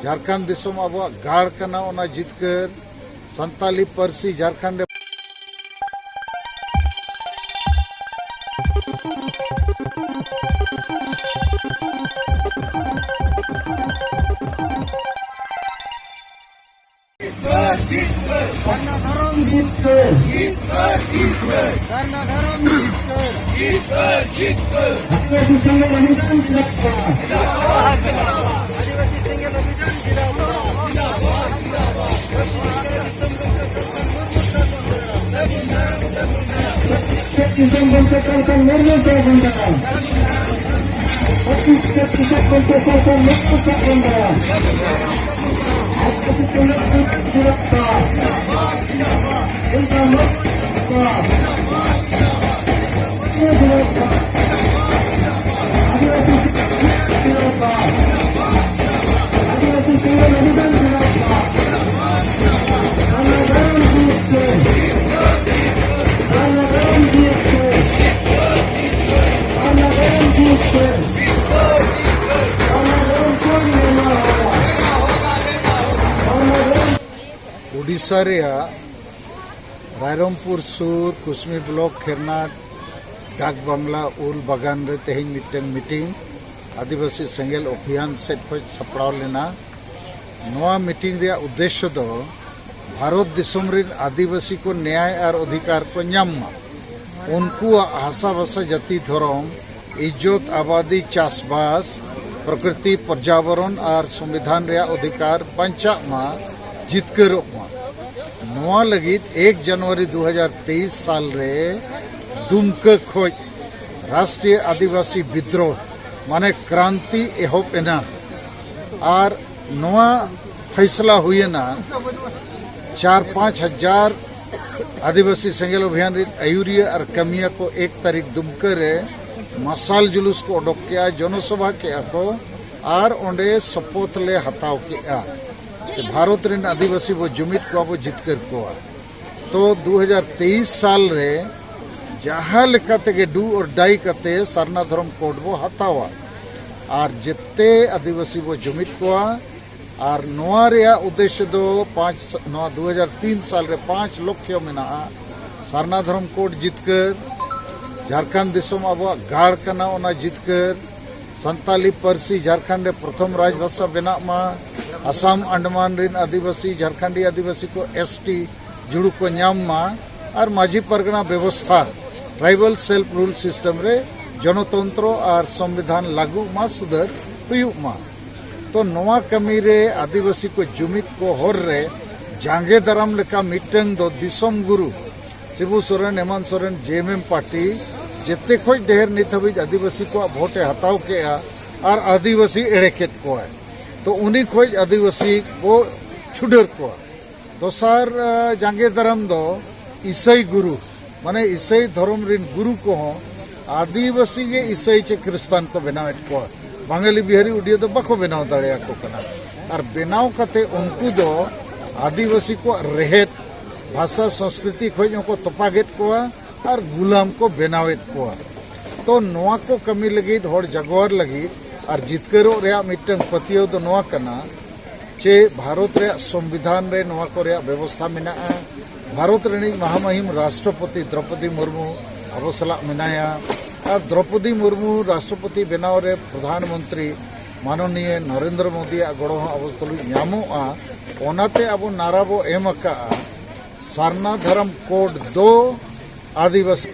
झारखंड दिसम अब गाड़ कना ओना जितकर संताली पार्सी झारखंड उड़ीसा रायरंगपुर सुर कुसमी ब्लॉक खेरनाट डाक बांग्ला उल बागान रे तेहें मीटिंग आदिवासी सेंगेल अभियान सेट खोज सपड़ाव लेना। नवा मीटिंग रे उद्देश्य दो भारत दिसम रे आदिवासी को न्याय और अधिकार को न्यामा उनको हासा भाषा जाति धर्म इज्जत आबादी चाषबास प्रकृति पर्यावरण और संविधान रे अधिकार बंचा मा जितकर नवा लगित 1 जनवरी 2023 साल रे दुमका खोज राष्ट्रीय आदिवासी विद्रोह माने क्रांति एहब एना और नवा फैसला हुए ना 4-5 हजार आदिवासी सेंगेल अभियान रे आयुरिया और कमिया को 1 तारीख दुमका रे मसाल जुलूस को उडोक के जनसभा के को और ओंडे शपथ ले हताव के भारत रे आदिवासी वो जुमित को वो जितकर को तो 2023 साल रे जहाँ लेकाते के डू और डाई कते सरना धर्म कोड वो हतावा और जितने आदिवासी वो जुमित को और नवा रे उद्देश्य दो 2003 साल रे 5 लक्ष्य मेना सरना धर्म कोड जितकर झारखंड दिसम अब गाड़ कना ओना जितकर संताली पार्सी झारखंड प्रथम राजभाषा बना मा असम अंडमान रिन आदिवासी झारखंडी आदिवासी को एसटी जुड़ू को नाम मा और माझी परगना व्यवस्था ट्राइबल सेल्फ रूल सिस्टम रे जनतंत्र और संविधान लागू मा सुधर हुयुग मा तो नवा कमी रे आदिवासी को जुमित को होर रे जांगे दाराम लेका मिटंग दो दिसम गुरु शिबू सोरेन हेमंत सोरेन जेएमएम पार्टी जिते खोज ढेर नित हबी आदिवासी को भोटे हताव के और आदिवासी एड़ेकेट को है तो उन्हीं खोज आदिवासी को छुडर को दोसार जांगे धर्म दो ईसाई गुरु माने ईसाई धर्म रिन गुरु को आदिवासी के ईसाई चे क्रिस्तान को बनावेट को बांगाली बिहारी उड़िया तो बाको बनाव दाड़े को कना और बनाव कते उनको दो आदिवासी को रेहेट भाषा संस्कृति खोज को तपागेट को और गुलाम को बनावेट को तो नवा को कमी लगी हर जगवार लगी और जितकरो रे मिटंग पतियो दो नवा कना चे भारत रे संविधान रे नवा को रे व्यवस्था मेना भारत रे महामहिम राष्ट्रपति द्रौपदी मुर्मू अब सला मेनाया और द्रौपदी मुर्मू राष्ट्रपति बनाव रे प्रधानमंत्री माननीय नरेंद्र मोदी गड़ो अब तुलु नामोआ ओनाते अब नाराबो एम का सरना धर्म कोड 2 आदिवासी